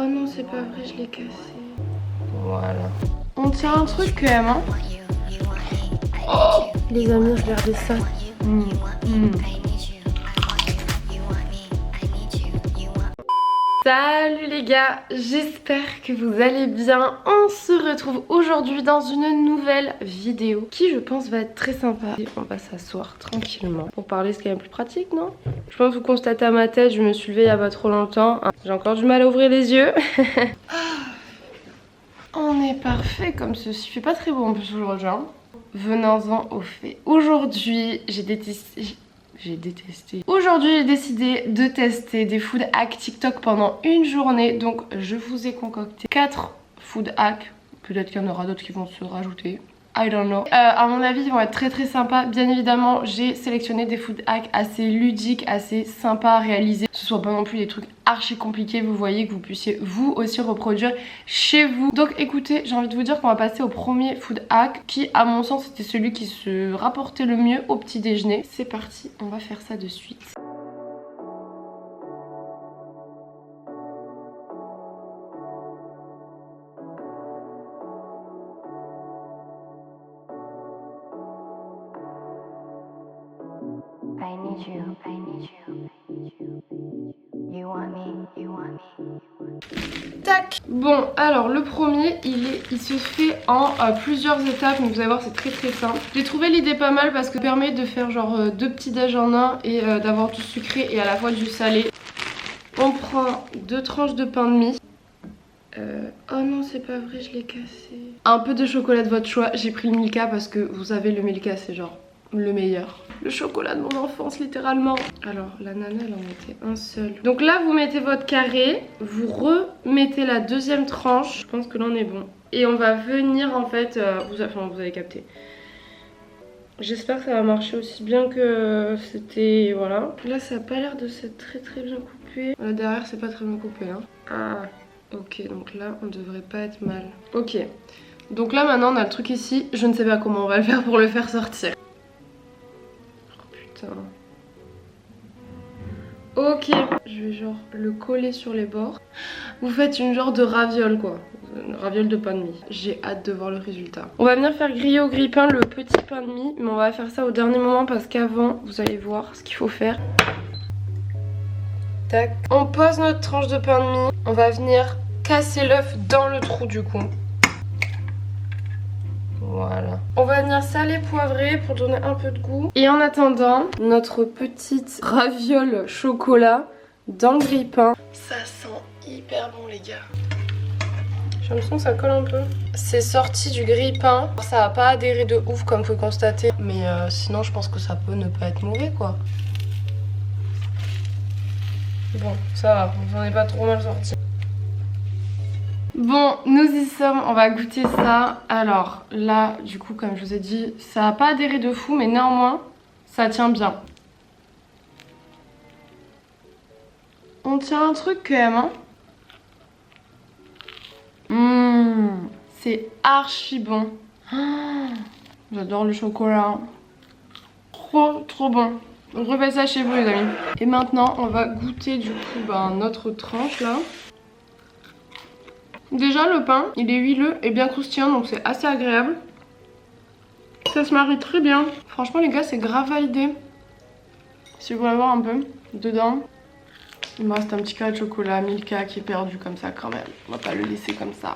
Oh non, c'est pas vrai, je l'ai cassé. Voilà. On tient un truc quand même, hein. Oh les amis, regardez ça. Salut les gars, j'espère que vous allez bien. On se retrouve aujourd'hui dans une nouvelle vidéo qui je pense va être très sympa. Et on va s'asseoir tranquillement pour parler, c'est quand même plus pratique, non? Je pense que vous constatez à ma tête, je me suis levée il y a pas trop longtemps. J'ai encore du mal à ouvrir les yeux. On est parfait comme ceci, il fait pas très beau en plus aujourd'hui, hein. Venons-en au fait. Aujourd'hui, j'ai détesté. Aujourd'hui, j'ai décidé de tester des food hacks TikTok pendant une journée. Donc, je vous ai concocté 4 food hacks. Peut-être qu'il y en aura d'autres qui vont se rajouter. I don't know. À mon avis, ils vont être très sympas. Bien évidemment, j'ai sélectionné des food hacks assez ludiques, assez sympas à réaliser. Que ce soit pas non plus des trucs archi compliqués, vous voyez, que vous puissiez vous aussi reproduire chez vous. Donc écoutez, j'ai envie de vous dire qu'on va passer au premier food hack qui, à mon sens, était celui qui se rapportait le mieux au petit déjeuner. C'est parti, on va faire ça de suite. I need you, I need you, I need you. You want me, you want me. Tac. Bon, alors le premier, il se fait en plusieurs étapes, donc vous allez voir, c'est très simple. J'ai trouvé l'idée pas mal parce que ça permet de faire genre 2 petits déj en un et d'avoir du sucré et à la fois du salé. On prend 2 tranches de pain de mie. Oh non, c'est pas vrai, je l'ai cassé. Un peu de chocolat de votre choix. J'ai pris le Milka parce que vous savez, le Milka c'est genre le meilleur. Le chocolat de mon enfance littéralement. Alors la nana elle en mettait un seul. Donc là vous mettez votre carré, vous remettez la deuxième tranche. Je pense que là on est bon. Et on va venir en fait, vous avez capté. J'espère que ça va marcher aussi bien que c'était, voilà. Là ça a pas l'air de s'être très bien coupé. Là derrière c'est pas très bien coupé hein. Ah ok, donc là on devrait pas être mal. Ok, donc là maintenant on a le truc ici. Je ne sais pas comment on va le faire pour le faire sortir. Ok, je vais genre le coller sur les bords. Vous faites une genre de raviole quoi, une raviole de pain de mie. J'ai hâte de voir le résultat. On va venir faire griller au grille-pain le petit pain de mie, mais on va faire ça au dernier moment parce qu'avant vous allez voir ce qu'il faut faire. Tac. On pose notre tranche de pain de mie, on va venir casser l'œuf dans le trou du coup. Voilà. On va venir saler, poivrer pour donner un peu de goût. Et en attendant, notre petite raviole chocolat dans le grille-pain. Ça sent hyper bon les gars. J'ai l'impression que ça colle un peu. C'est sorti du grille-pain. Ça va pas adhérer de ouf comme vous pouvez constater. Mais sinon je pense que ça peut ne pas être mauvais quoi. Bon, ça va, vous en est pas trop mal sorti. Bon, nous y sommes, on va goûter ça. Alors là, du coup, comme je vous ai dit, ça n'a pas adhéré de fou, mais néanmoins, ça tient bien. On tient un truc quand même, hein. C'est archi bon. J'adore le chocolat. Trop bon. Donc refaites ça chez vous les amis. Et maintenant, on va goûter du coup notre tranche là. Déjà le pain, il est huileux et bien croustillant donc c'est assez agréable. Ça se marie très bien. Franchement les gars c'est grave validé. Si vous voulez voir un peu dedans, il me reste un petit carré de chocolat Milka qui est perdu comme ça quand même. On va pas le laisser comme ça.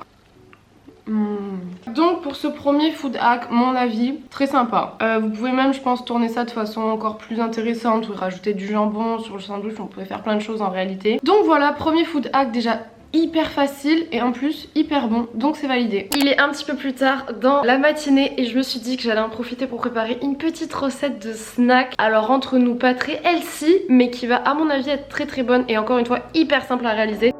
Donc pour ce premier food hack, mon avis, très sympa. Vous pouvez même je pense tourner ça de façon encore plus intéressante ou rajouter du jambon sur le sandwich, on pourrait faire plein de choses en réalité. Donc voilà, premier food hack déjà hyper facile et en plus hyper bon, donc c'est validé. Il est un petit peu plus tard dans la matinée et je me suis dit que j'allais en profiter pour préparer une petite recette de snack. Alors entre nous pas très healthy mais qui va à mon avis être très bonne et encore une fois hyper simple à réaliser.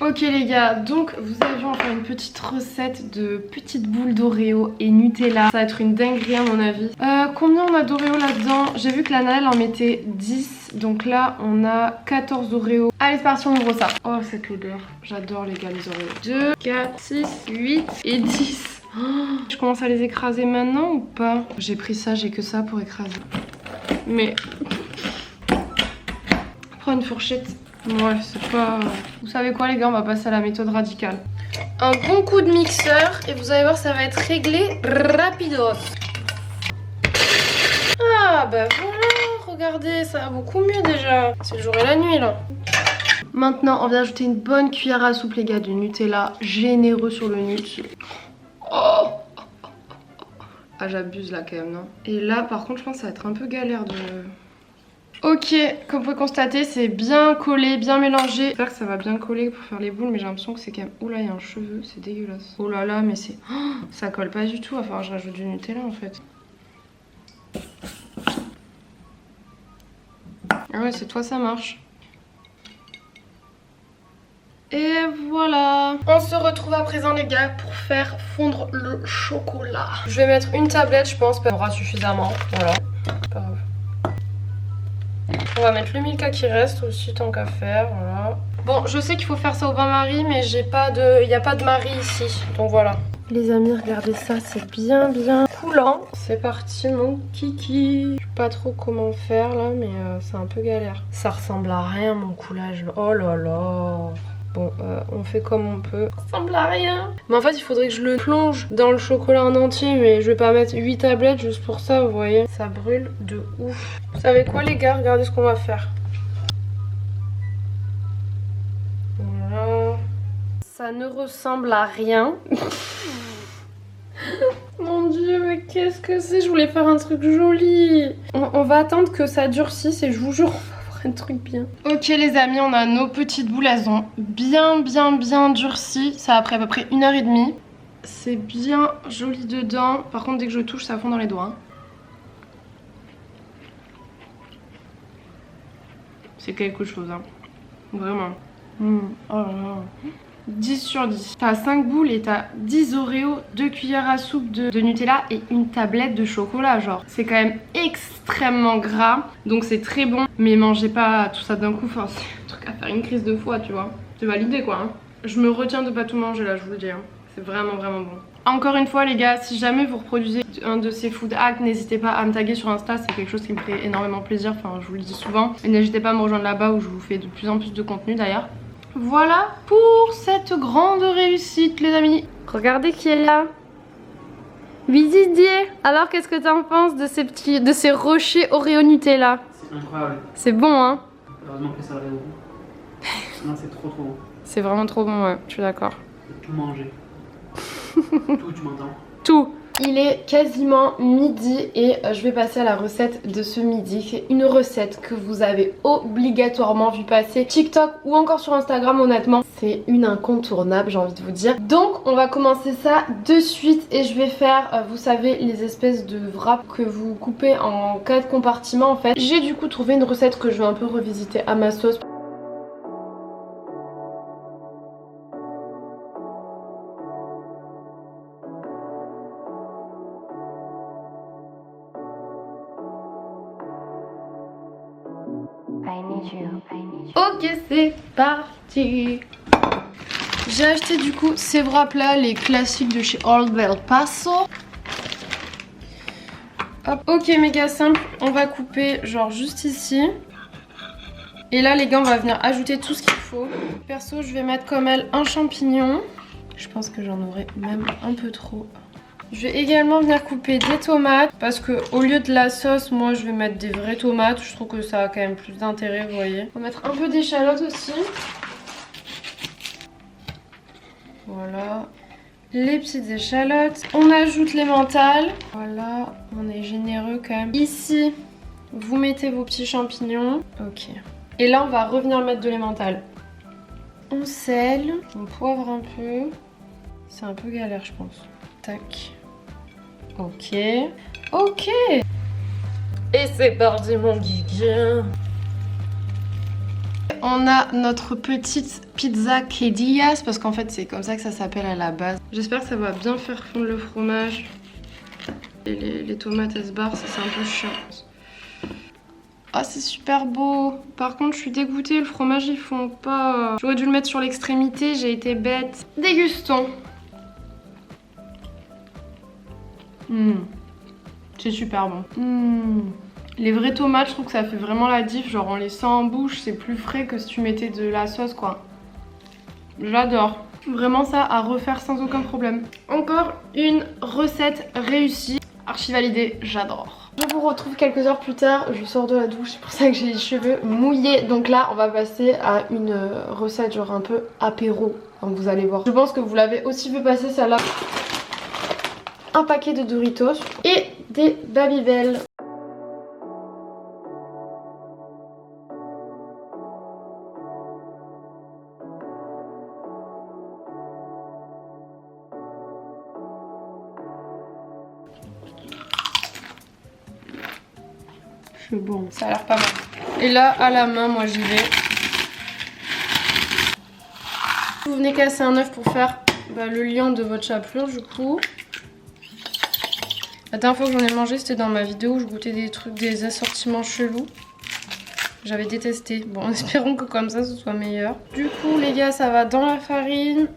Ok les gars, donc vous avez vu, on va faire une petite recette de petites boules d'Oreo et Nutella. Ça va être une dinguerie à mon avis. Combien on a d'Oreo là-dedans? J'ai vu que la Naël en mettait 10, donc là on a 14 Oreo. Allez c'est parti, on ouvre ça. Oh cette odeur, j'adore les gars les Oreo. 2, 4, 6, 8 et 10. Je commence à les écraser maintenant ou pas? J'ai pris ça, j'ai que ça pour écraser. Mais... Prends une fourchette. Ouais, c'est pas... Vous savez quoi les gars, on va passer à la méthode radicale. Un bon coup de mixeur et vous allez voir, ça va être réglé rapidos. Ah bah voilà, regardez, ça va beaucoup mieux déjà. C'est le jour et la nuit là. Maintenant, on vient ajouter une bonne cuillère à soupe les gars de Nutella, généreux sur le nut. Oh. Ah j'abuse là quand même, non? Et là par contre je pense que ça va être un peu galère de... Ok, comme vous pouvez constater, c'est bien collé, bien mélangé. J'espère que ça va bien coller pour faire les boules, mais j'ai l'impression que c'est quand même... Oula, il y a un cheveu, c'est dégueulasse. Oh là là, mais c'est... Oh, ça colle pas du tout, il va falloir que je rajoute du Nutella en fait. Ah ouais, c'est toi, ça marche. Et voilà. On se retrouve à présent les gars pour faire fondre le chocolat. Je vais mettre une tablette, je pense, ça aura suffisamment. Voilà, pas grave. On va mettre le Milka qui reste aussi tant qu'à faire, voilà. Bon, je sais qu'il faut faire ça au bain-marie, mais j'ai pas de... il n'y a pas de mari ici, donc voilà. Les amis, regardez ça, c'est bien coulant. C'est parti mon kiki. Je sais pas trop comment faire là, mais c'est un peu galère. Ça ressemble à rien mon coulage. Oh là là. Bon, on fait comme on peut. Ça ressemble à rien. Mais en fait, il faudrait que je le plonge dans le chocolat en entier. Mais je vais pas mettre 8 tablettes juste pour ça, vous voyez. Ça brûle de ouf. Vous savez quoi, les gars? Regardez ce qu'on va faire. Voilà. Ça ne ressemble à rien. Mon dieu, mais qu'est-ce que c'est? Je voulais faire un truc joli. On va attendre que ça durcisse et je vous jure, un truc bien. Ok les amis, on a nos petites boules, elles ont bien durci. Ça a pris à peu près 1h30. C'est bien joli dedans. Par contre dès que je touche ça fond dans les doigts. Hein. C'est quelque chose hein. Vraiment. Oh là là. 10 sur 10. T'as 5 boules et t'as 10 Oreos, 2 cuillères à soupe de Nutella et une tablette de chocolat genre. C'est quand même extrêmement gras, donc c'est très bon. Mais mangez pas tout ça d'un coup, enfin c'est un truc à faire une crise de foie tu vois. C'est validé quoi. Hein. Je me retiens de pas tout manger là, je vous le dis. Hein. C'est vraiment bon. Encore une fois les gars, si jamais vous reproduisez un de ces food hacks, n'hésitez pas à me taguer sur Insta, c'est quelque chose qui me ferait énormément plaisir, enfin je vous le dis souvent. Et n'hésitez pas à me rejoindre là-bas où je vous fais de plus en plus de contenu d'ailleurs. Voilà pour cette grande réussite les amis. Regardez qui est là. Didier. Alors qu'est-ce que t'en penses de ces rochers Oreo Nutella? C'est incroyable. C'est bon hein. Heureusement que ça va au bout. Non c'est trop bon. C'est vraiment trop bon ouais, je suis d'accord. Tout manger. Tout, tu m'entends? Tout. Il est quasiment midi et je vais passer à la recette de ce midi. C'est une recette que vous avez obligatoirement vu passer TikTok ou encore sur Instagram honnêtement. C'est une incontournable j'ai envie de vous dire. Donc on va commencer ça de suite et je vais faire, vous savez, les espèces de wraps que vous coupez en 4 compartiments en fait. J'ai du coup trouvé une recette que je vais un peu revisiter à ma sauce. Ok c'est parti. J'ai acheté du coup ces wraps là, les classiques de chez Old El Paso. Hop. Ok méga simple, on va couper genre juste ici. Et là les gars on va venir ajouter tout ce qu'il faut. Perso je vais mettre comme elle un champignon. Je pense que j'en aurai même un peu trop. Je vais également venir couper des tomates parce que au lieu de la sauce, moi je vais mettre des vraies tomates. Je trouve que ça a quand même plus d'intérêt, vous voyez. On va mettre un peu d'échalote aussi. Voilà. Les petites échalotes. On ajoute l'emmental. Voilà, on est généreux quand même. Ici, vous mettez vos petits champignons. Ok. Et là, on va revenir mettre de l'emmental. On sèle, on poivre un peu. C'est un peu galère, je pense. Tac. Ok. Ok. Et c'est parti mon geek. On a notre petite pizza quesadillas parce qu'en fait c'est comme ça que ça s'appelle à la base. J'espère que ça va bien faire fondre le fromage. Et les tomates elles se barrent, ça c'est un peu chiant. Ah c'est super beau. Par contre je suis dégoûtée, le fromage ils font pas. J'aurais dû le mettre sur l'extrémité, j'ai été bête. Dégustons. C'est super bon. Les vraies tomates, je trouve que ça fait vraiment la diff. Genre on les sent en bouche, c'est plus frais que si tu mettais de la sauce quoi. J'adore. Vraiment ça à refaire sans aucun problème. Encore une recette réussie. Archi validée, j'adore. Je vous retrouve quelques heures plus tard, je sors de la douche, c'est pour ça que j'ai les cheveux mouillés. Donc là on va passer à une recette genre un peu apéro, donc vous allez voir. Je pense que vous l'avez aussi vu passer celle-là. Un paquet de Doritos et des Babybel. C'est bon, ça a l'air pas mal. Et là, à la main, moi j'y vais. Vous venez casser un œuf pour faire le liant de votre chapelure du coup. La dernière fois que j'en ai mangé, c'était dans ma vidéo où je goûtais des trucs, des assortiments chelous. J'avais détesté. Bon, espérons que comme ça, ce soit meilleur. Du coup, les gars, ça va dans la farine.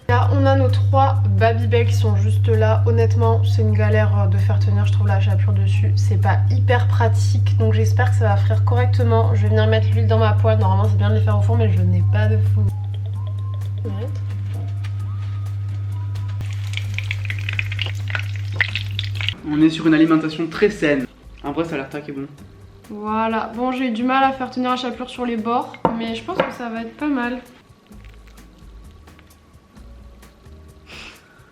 Là, on a nos 3 Babybel qui sont juste là. Honnêtement, c'est une galère de faire tenir, je trouve, la chapelure dessus. C'est pas hyper pratique, donc j'espère que ça va frire correctement. Je vais venir mettre l'huile dans ma poêle. Normalement, c'est bien de les faire au four, mais je n'ai pas de four. On est sur une alimentation très saine. En vrai, ça a l'air taqué bon. Voilà. Bon, j'ai eu du mal à faire tenir la chapelure sur les bords, mais je pense que ça va être pas mal.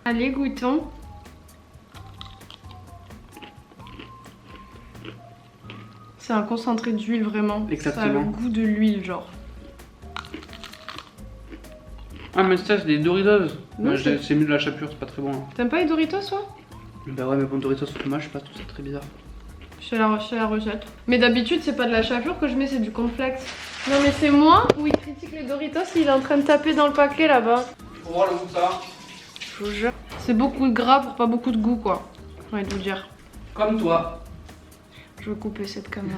Allez, goûtons. C'est un concentré d'huile vraiment. Exactement. Ça a le goût de l'huile genre. Ah mais ça c'est des Doritos. Non, c'est mieux de la chapelure, c'est pas très bon. Hein. T'aimes pas les Doritos toi? Bah ouais mais bon Doritos au fromage, je sais pas, tout ça très bizarre. Je fais la recette. Mais d'habitude c'est pas de la chapelure que je mets, c'est du cornflakes. Non mais c'est moi où il critique les Doritos, il est en train de taper dans le paquet là-bas. Faut voir le goût de ça. Je vous jure. C'est beaucoup de gras pour pas beaucoup de goût quoi. J'ai envie de vous dire. Comme toi. Je vais couper cette caméra.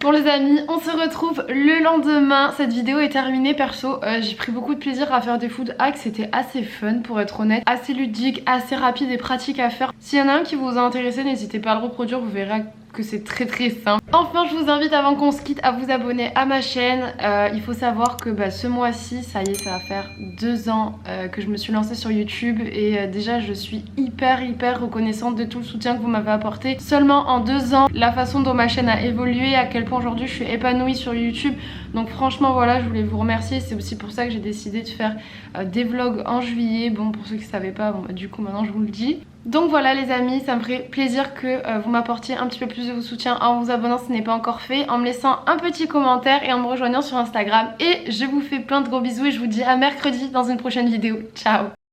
Bon les amis, on se retrouve le lendemain. Cette vidéo est terminée perso. J'ai pris beaucoup de plaisir à faire des food hacks. C'était assez fun pour être honnête. Assez ludique, assez rapide et pratique à faire. S'il y en a un qui vous a intéressé, n'hésitez pas à le reproduire. Vous verrez que c'est très simple. Enfin je vous invite avant qu'on se quitte à vous abonner à ma chaîne. Il faut savoir que ce mois-ci, ça y est, ça va faire 2 ans que je me suis lancée sur YouTube. Et déjà je suis hyper reconnaissante de tout le soutien que vous m'avez apporté. Seulement en 2 ans, la façon dont ma chaîne a évolué, à quel point aujourd'hui je suis épanouie sur YouTube. Donc franchement voilà, je voulais vous remercier. C'est aussi pour ça que j'ai décidé de faire des vlogs en juillet. Bon pour ceux qui ne savaient pas, bon, du coup maintenant je vous le dis. Donc voilà les amis, ça me ferait plaisir que vous m'apportiez un petit peu plus de soutien en vous abonnant si ce n'est pas encore fait, en me laissant un petit commentaire et en me rejoignant sur Instagram. Et je vous fais plein de gros bisous et je vous dis à mercredi dans une prochaine vidéo. Ciao!